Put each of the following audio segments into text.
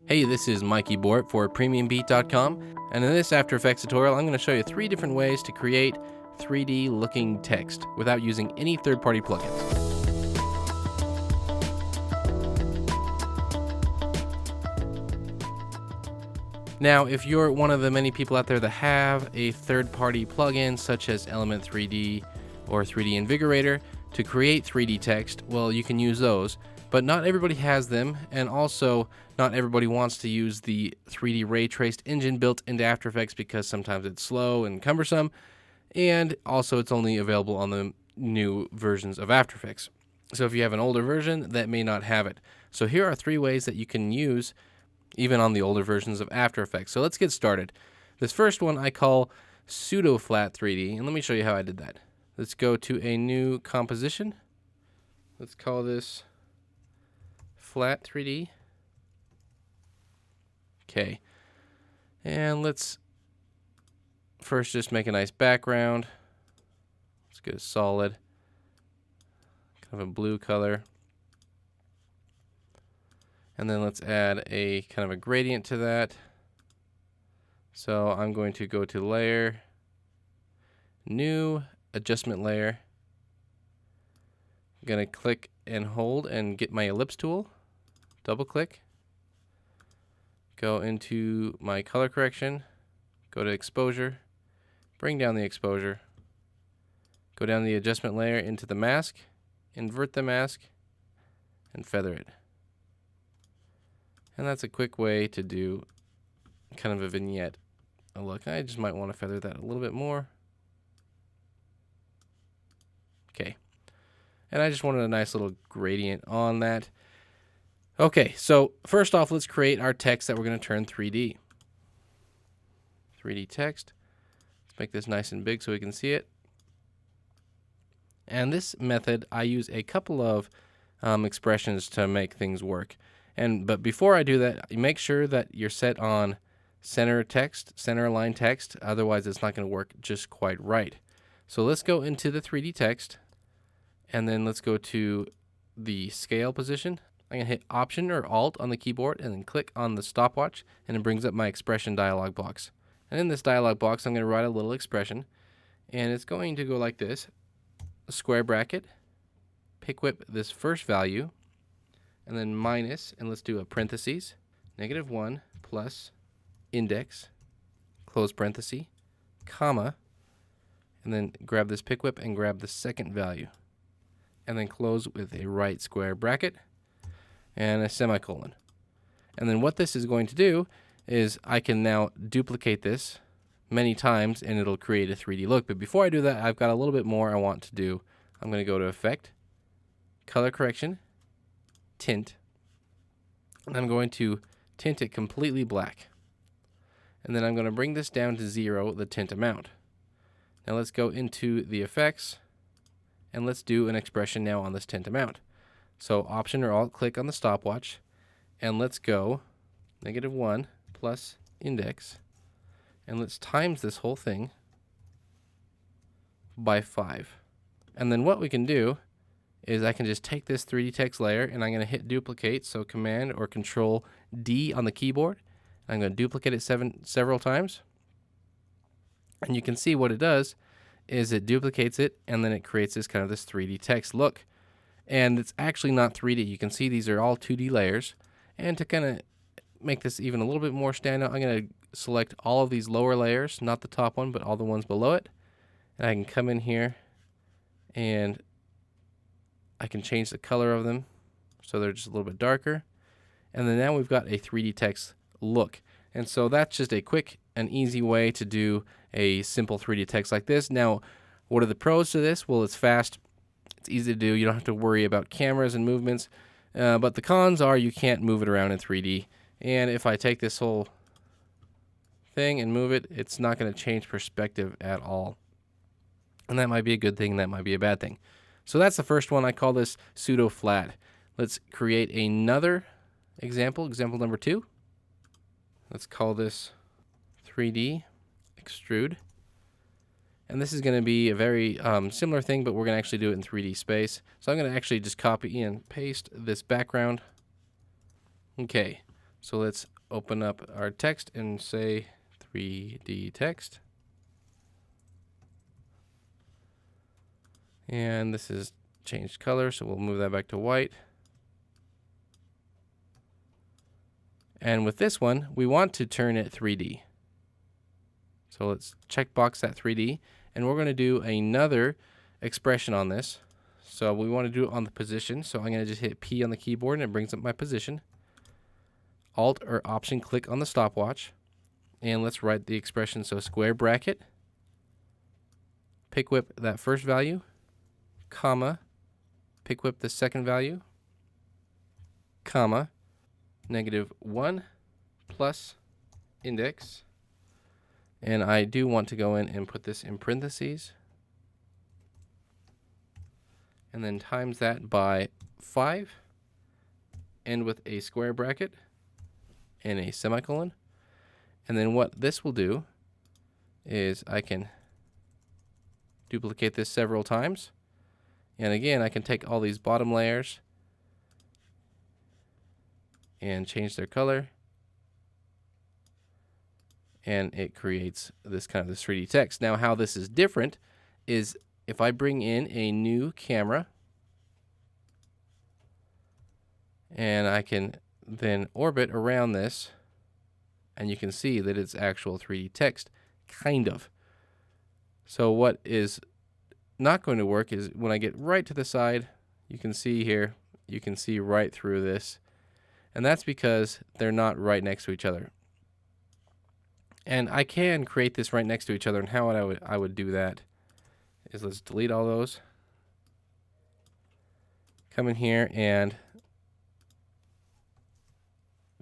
Hey, this is Mikey Bort for PremiumBeat.com, and in this After Effects tutorial, I'm going to show you 3 different ways to create 3D looking text without using any third-party plugins. Now, if you're one of the many people out there that have a third-party plugin such as Element 3D or 3D Invigorator to create 3D text, well, you can use those. But not everybody has them, and also not everybody wants to use the 3D ray traced engine built into After Effects because sometimes it's slow and cumbersome, and also it's only available on the new versions of After Effects. So if you have an older version, that may not have it. So here are 3 ways that you can use even on the older versions of After Effects. So let's get started. This first one I call pseudo flat 3D, and let me show you how I did that. Let's go to a new composition. Let's call this flat 3D. Okay, and let's first just make a nice background. Let's get a solid, kind of a blue color. And then let's add a kind of a gradient to that. So I'm going to go to Layer, New, Adjustment Layer. I'm going to click and hold and get my ellipse tool. Double click. Go into my color correction. Go to exposure. Bring down the exposure. Go down the adjustment layer into the mask. Invert the mask. And feather it. And that's a quick way to do kind of a vignette. Oh, look, I just might want to feather that a little bit more. Okay. And I just wanted a nice little gradient on that. Okay, so first off, let's create our text that we're going to turn 3D. 3D text. Let's make this nice and big so we can see it. And this method, I use a couple of expressions to make things work. But before I do that, make sure that you're set on center text, center align text. Otherwise, it's not going to work just quite right. So let's go into the 3D text, and then let's go to the scale position. I'm going to hit Option or Alt on the keyboard and then click on the stopwatch, and it brings up my expression dialog box. And in this dialog box, I'm going to write a little expression, and it's going to go like this. A square bracket, pick whip this first value, and then minus, and let's do a parentheses, -1 plus index, close parenthesis, comma, and then grab this pick whip and grab the second value, and then close with a right square bracket and a semicolon. And then what this is going to do is I can now duplicate this many times and it'll create a 3D look. But before I do that, I've got a little bit more I want to do. I'm going to go to Effect, Color Correction, Tint, and I'm going to tint it completely black. And then I'm going to bring this down to 0, the tint amount. Now let's go into the effects and let's do an expression now on this tint amount. So Option or Alt click on the stopwatch and let's go -1 plus index, and let's times this whole thing by 5. And then what we can do is I can just take this 3D text layer and I'm going to hit duplicate, so Command or Control D on the keyboard. I'm going to duplicate it several times. And you can see what it does is it duplicates it and then it creates this kind of this 3D text look. And it's actually not 3D. You can see these are all 2D layers. And to kind of make this even a little bit more standout, I'm going to select all of these lower layers, not the top one, but all the ones below it. And I can come in here and I can change the color of them so they're just a little bit darker. And then now we've got a 3D text look. And so that's just a quick and easy way to do a simple 3D text like this. Now, what are the pros to this? Well, it's fast. It's easy to do. You don't have to worry about cameras and movements. But the cons are you can't move it around in 3D. And if I take this whole thing and move it, it's not going to change perspective at all. And that might be a good thing. That might be a bad thing. So that's the first one. I call this pseudo flat. Let's create another example. Example number 2. Let's call this 3D extrude. And this is going to be a very similar thing, but we're going to actually do it in 3D space. So I'm going to actually just copy and paste this background. Okay, so let's open up our text and say 3D text. And this is changed color, so we'll move that back to white. And with this one, we want to turn it 3D. So let's checkbox that 3D, and we're going to do another expression on this. So we want to do it on the position, so I'm going to just hit P on the keyboard and it brings up my position. Alt or Option click on the stopwatch, and let's write the expression. So square bracket, pick whip that first value, comma, pick whip the second value, comma, -1 plus index. And I do want to go in and put this in parentheses, and then times that by 5, end with a square bracket and a semicolon. And then what this will do is I can duplicate this several times. And again, I can take all these bottom layers and change their color. And it creates this kind of this 3D text. Now, how this is different is if I bring in a new camera, and I can then orbit around this, and you can see that it's actual 3D text, kind of. So what is not going to work is when I get right to the side, you can see here, you can see right through this. And that's because they're not right next to each other. And I can create this right next to each other, and how I would do that is let's delete all those. Come in here and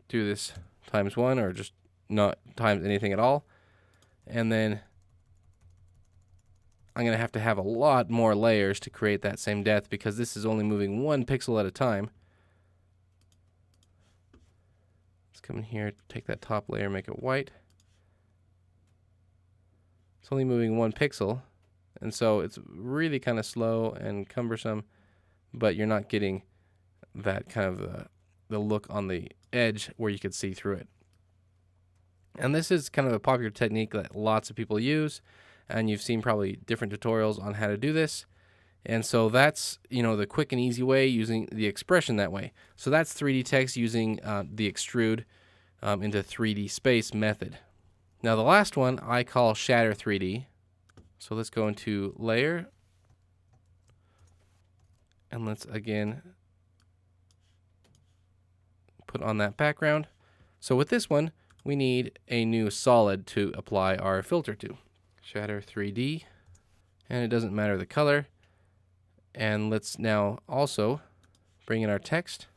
do this ×1, or just not times anything at all. And then I'm going to have a lot more layers to create that same depth, because this is only moving 1 pixel at a time. Let's come in here, take that top layer, make it white. It's only moving 1 pixel, and so it's really kind of slow and cumbersome, but you're not getting that kind of the look on the edge where you could see through it. And this is kind of a popular technique that lots of people use, and you've seen probably different tutorials on how to do this. And so that's, the quick and easy way, using the expression that way. So that's 3D text using the extrude into 3D space method. Now the last one I call Shatter 3D. So let's go into Layer, and let's again put on that background. So with this one, we need a new solid to apply our filter to. Shatter 3D, and it doesn't matter the color. And let's now also bring in our text,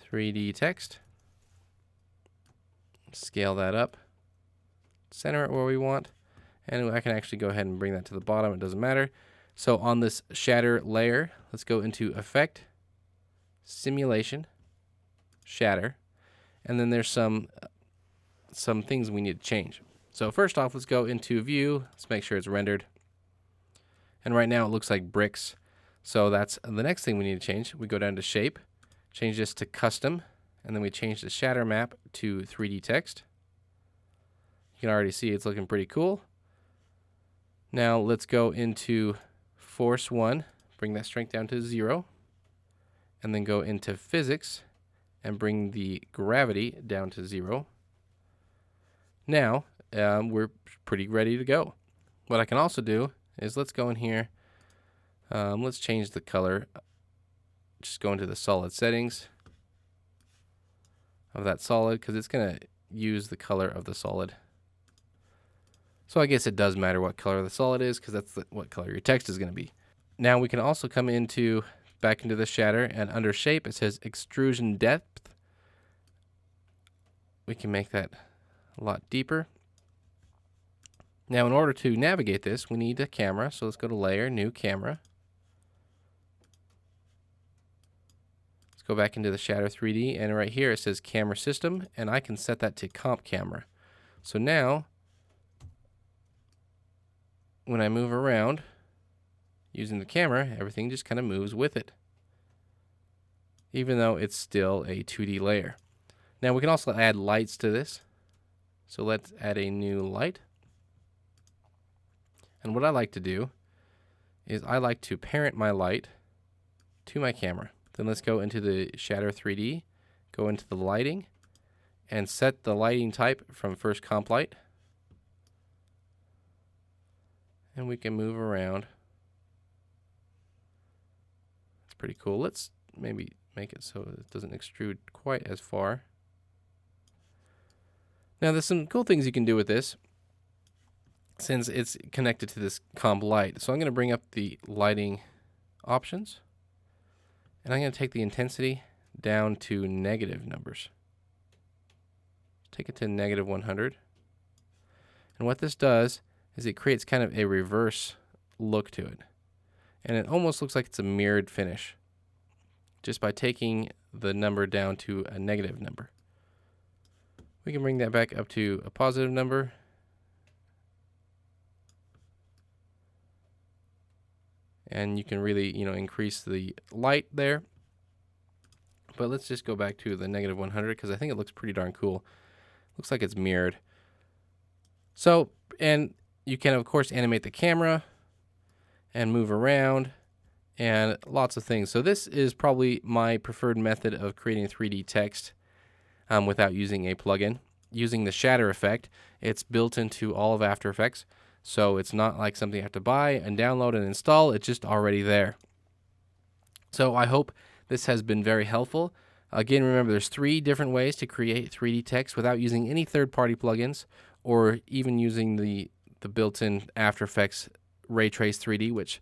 3D text, scale that up, center it where we want, and I can actually go ahead and bring that to the bottom, it doesn't matter. So on this shatter layer, let's go into Effect, Simulation, Shatter, and then there's some things we need to change. So first off, let's go into View, let's make sure it's rendered, and right now it looks like bricks. So that's the next thing we need to change. We go down to Shape, change this to Custom, and then we change the shatter map to 3D text. You can already see it's looking pretty cool. Now let's go into Force 1, bring that strength down to 0, and then go into Physics and bring the gravity down to 0. Now we're pretty ready to go. What I can also do is let's go in here, let's change the color, just go into the solid settings of that solid, because it's going to use the color of the solid. So I guess it does matter what color the solid is, because that's what color your text is going to be. Now we can also come back into the shatter, and under shape it says extrusion depth. We can make that a lot deeper. Now in order to navigate this, we need a camera. So let's go to Layer, New Camera. Let's go back into the Shatter 3D, and right here it says Camera System, and I can set that to Comp Camera. So now when I move around using the camera, everything just kind of moves with it, even though it's still a 2D layer. Now we can also add lights to this. So let's add a new light. And what I like to do is I like to parent my light to my camera. Then let's go into the Shatter 3D, go into the lighting, and set the lighting type from first comp light. And we can move around. It's pretty cool. Let's maybe make it so it doesn't extrude quite as far. Now there's some cool things you can do with this since it's connected to this comp light. So I'm going to bring up the lighting options, and I'm going to take the intensity down to negative numbers. Take it to negative 100. And what this does is it creates kind of a reverse look to it. And it almost looks like it's a mirrored finish just by taking the number down to a negative number. We can bring that back up to a positive number. And you can really, increase the light there. But let's just go back to the negative 100 because I think it looks pretty darn cool. Looks like it's mirrored. So, and you can, of course, animate the camera and move around and lots of things. So this is probably my preferred method of creating 3D text without using a plugin. Using the shatter effect, it's built into all of After Effects. So it's not like something you have to buy and download and install. It's just already there. So I hope this has been very helpful. Again, remember there's 3 different ways to create 3D text without using any third-party plugins or even using the built-in After Effects Ray Trace 3D, which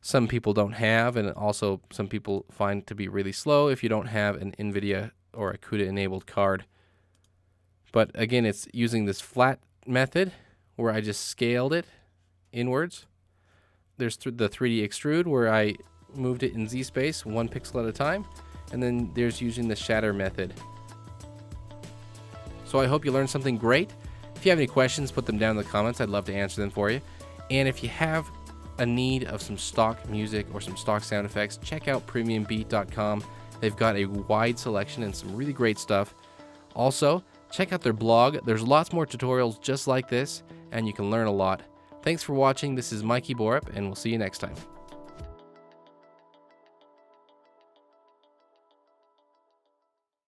some people don't have, and also some people find to be really slow if you don't have an NVIDIA or a CUDA-enabled card. But again, it's using this flat method where I just scaled it inwards. There's the 3D extrude where I moved it in Z space 1 pixel at a time. And then there's using the shatter method. So I hope you learned something great. If you have any questions, put them down in the comments. I'd love to answer them for you. And if you have a need of some stock music or some stock sound effects, check out premiumbeat.com. They've got a wide selection and some really great stuff. Also, check out their blog. There's lots more tutorials just like this, and you can learn a lot. Thanks for watching. This is Mikey Borup, and we'll see you next time.